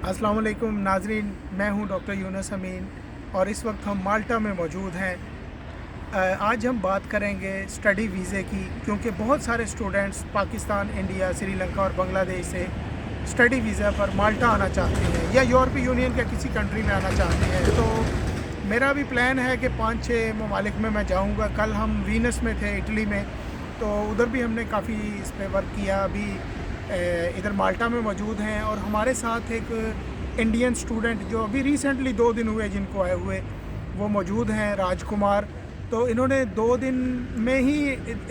अस्सलाम वालेकुम नाजरीन, मैं हूं डॉक्टर यूनुस अमीन और इस वक्त हम माल्टा में मौजूद हैं। आज हम बात करेंगे स्टडी वीज़े की, क्योंकि बहुत सारे स्टूडेंट्स पाकिस्तान, इंडिया, श्रीलंका और बांग्लादेश से स्टडी वीज़ा पर माल्टा आना चाहते हैं या यूरोपीय यूनियन के किसी कंट्री में आना चाहते हैं। तो मेरा भी प्लान है कि 5-6 ममालिक में मैं जाऊँगा। कल हम वीनस में थे, इटली में, तो उधर भी हमने काफ़ी इस पर वर्क किया। अभी इधर माल्टा में मौजूद हैं और हमारे साथ एक इंडियन स्टूडेंट जो अभी रिसेंटली 2 दिन हुए जिनको आए हुए, वो मौजूद हैं, राजकुमार। तो इन्होंने 2 दिन में ही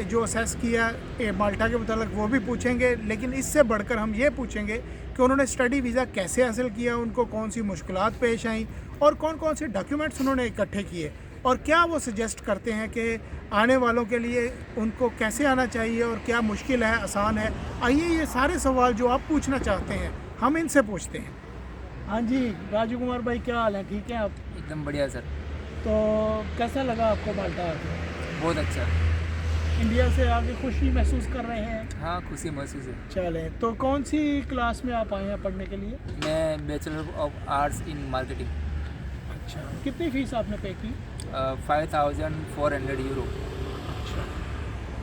जो असेस किया माल्टा के मतलब वो भी पूछेंगे, लेकिन इससे बढ़कर हम ये पूछेंगे कि उन्होंने स्टडी वीज़ा कैसे हासिल किया, उनको कौन सी मुश्किलात पेश आईं और कौन कौन से डॉक्यूमेंट्स उन्होंने इकट्ठे किए और क्या वो सजेस्ट करते हैं कि आने वालों के लिए उनको कैसे आना चाहिए और क्या मुश्किल है, आसान है। आइए ये सारे सवाल जो आप पूछना चाहते हैं हम इनसे पूछते हैं। हाँ जी, राजू कुमार भाई, क्या हाल है? ठीक है आप? एकदम बढ़िया सर। तो कैसा लगा आपको माल्टा आके? बहुत अच्छा। इंडिया से आके खुशी महसूस कर रहे हैं? हाँ, खुशी महसूस है। चलें, तो कौन सी क्लास में आप आए हैं पढ़ने के लिए? मैं bachelor of arts in marketing. अच्छा, कितनी फ़ीस आपने पे की? 5400 यूरो। अच्छा,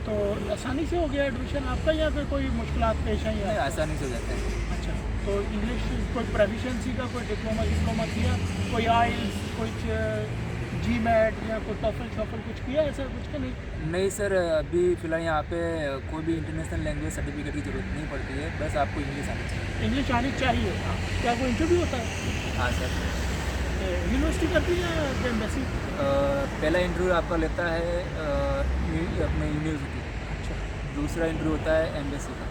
तो आसानी से हो गया एडमिशन आपका या फिर कोई मुश्किलात पेश आई है? आसानी से हो जाता है। अच्छा, तो इंग्लिश कोई प्रोफिशिएंसी का कोई डिप्लोमा किया, कोई आइल्स, कुछ जीमैट या कोई टॉफल शॉफल कुछ किया, ऐसा कुछ का नहीं? नहीं सर, अभी फ़िलहाल यहाँ पे कोई भी इंटरनेशनल लैंग्वेज सर्टिफिकेट की ज़रूरत नहीं पड़ती है, बस आपको इंग्लिश आनी चाहिए। इंग्लिश आनी चाहिए। क्या कोई इंटरव्यू होता है? हाँ सर। यूनिवर्सिटी करती है या एम्बेसी? पहला इंटरव्यू आपका लेता है अपने यूनिवर्सिटी। अच्छा, दूसरा इंटरव्यू होता है एम्बेसी का,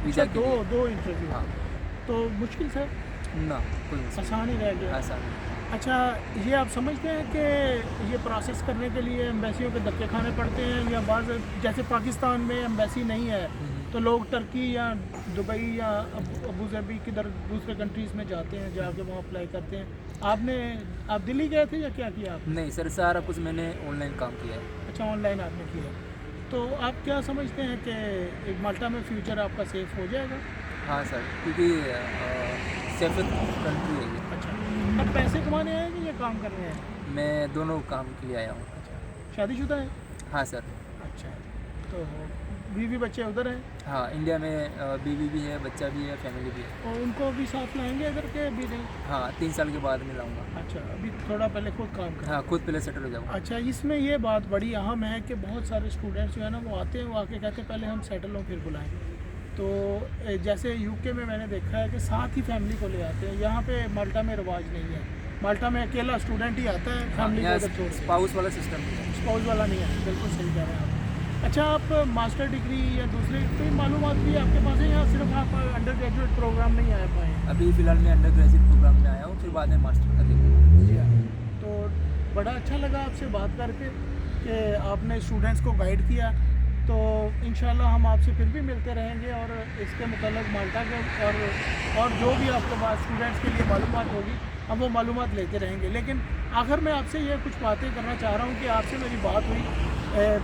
वीज़ा के लिए। दो इंटरव्यू। हाँ। तो मुश्किल सर? ना, कोई मुश्किल आसान ही रह गया। आसान। अच्छा, ये आप समझते हैं कि ये प्रोसेस करने के लिए एम्बेसियों के धक्के खाने पड़ते हैं या बाज़, जैसे पाकिस्तान में एम्बेसी नहीं है तो लोग टर्की या दुबई या अबू धाबी किधर दूसरे कंट्रीज़ में जाते हैं, जाके वहाँ अप्लाई करते हैं। आप दिल्ली गए थे या क्या किया आप? नहीं सर, सारा कुछ मैंने ऑनलाइन काम किया है। अच्छा, ऑनलाइन आपने किया। तो आप क्या समझते हैं कि एक माल्टा में फ्यूचर आपका सेफ़ हो जाएगा? हाँ सर, क्योंकि सेफ कंट्री है ये। अच्छा, अब पैसे कमाने आए कि ये काम करने आए? मैं दोनों काम के लिए आया हूँ। अच्छा, शादीशुदा है? हाँ सर। अच्छा, तो बीवी बच्चे उधर हैं? हाँ, इंडिया में बीवी भी है, बच्चा भी है, फैमिली भी है। और उनको भी साथ लाएंगे इधर के? अभी नहीं? हाँ, 3 साल के बाद में लाऊंगा। अच्छा, अभी थोड़ा पहले खुद काम करें। हाँ, खुद पहले सेटल हो जाऊँगा। अच्छा, इसमें ये बात बड़ी अहम है कि बहुत सारे स्टूडेंट्स जो है ना, वो आते हैं, वो आके कहते हैं पहले हम सेटल हों फिर बुलाएंगे। तो जैसे यूके में मैंने देखा है कि साथ ही फैमिली को ले आते हैं। यहाँ पे माल्टा में रिवाज नहीं है। माल्टा में अकेला स्टूडेंट ही आता है, फैमिली को उधर छोड़ के। स्पाउस वाला सिस्टम नहीं है। स्पाउस वाला नहीं है, बिल्कुल सही कह रहे हैं आप। अच्छा, आप मास्टर डिग्री या दूसरी कोई मालूमात भी आपके पास है या सिर्फ आप अंडर ग्रेजुएट प्रोग्राम नहीं आ पाए हैं? अभी फ़िलहाल मैं अंडर ग्रेजुएट प्रोग्राम में आया हूँ, फिर बाद में मास्टर का देखूँगा। जी हाँ। तो बड़ा अच्छा लगा आपसे बात करके कि आपने स्टूडेंट्स को गाइड किया। तो इंशाल्लाह हम आपसे फिर भी मिलते रहेंगे और इसके मतलब माल्टा के और जो भी आपके पास स्टूडेंट्स के लिए मालूमात होगी हम वो मालूमात लेते रहेंगे। लेकिन आखिर में आपसे ये कुछ बातें करना चाह रहा हूँ कि आपसे मेरी बात हुई,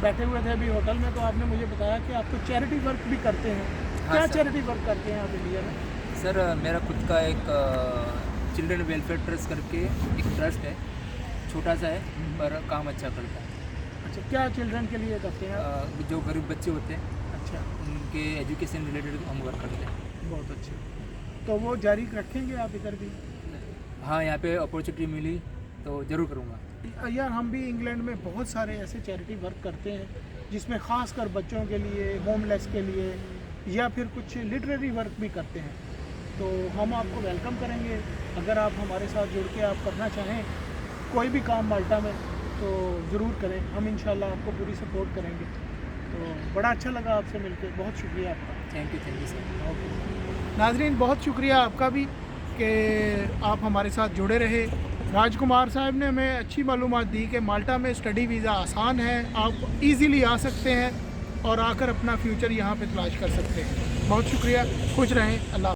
बैठे हुए थे अभी होटल में, तो आपने मुझे बताया कि आप तो चैरिटी वर्क भी करते हैं। हाँ क्या सर। चैरिटी वर्क करते हैं आप इंडिया में? सर, मेरा खुद का एक चिल्ड्रन वेलफेयर ट्रस्ट करके एक ट्रस्ट है, छोटा सा है पर काम अच्छा करता है। अच्छा, क्या चिल्ड्रन के लिए करते हैं आप? जो गरीब बच्चे होते हैं अच्छा, उनके एजुकेशन रिलेटेड हम वर्क करते हैं। बहुत अच्छे। तो वो जारी रखेंगे आप इधर भी? हाँ, यहाँ पे अपॉर्चुनिटी मिली तो ज़रूर करूँगा। यार, हम भी इंग्लैंड में बहुत सारे ऐसे चैरिटी वर्क करते हैं जिसमें ख़ास कर बच्चों के लिए, होमलेस के लिए या फिर कुछ लिटरेरी वर्क भी करते हैं। तो हम आपको वेलकम करेंगे अगर आप हमारे साथ जुड़ के आप करना चाहें कोई भी काम माल्टा में, तो ज़रूर करें। हम इंशाल्लाह आपको पूरी सपोर्ट करेंगे। तो बड़ा अच्छा लगा आपसे मिलकर, बहुत शुक्रिया आपका। Thank you sir. ओके नाजरीन, बहुत शुक्रिया आपका भी कि आप हमारे साथ जुड़े रहे। राजकुमार साहब ने हमें अच्छी मालूमात दी कि माल्टा में स्टडी वीज़ा आसान है, आप इजीली आ सकते हैं और आकर अपना फ्यूचर यहाँ पे तलाश कर सकते हैं। बहुत शुक्रिया, खुश रहें। अल्लाह।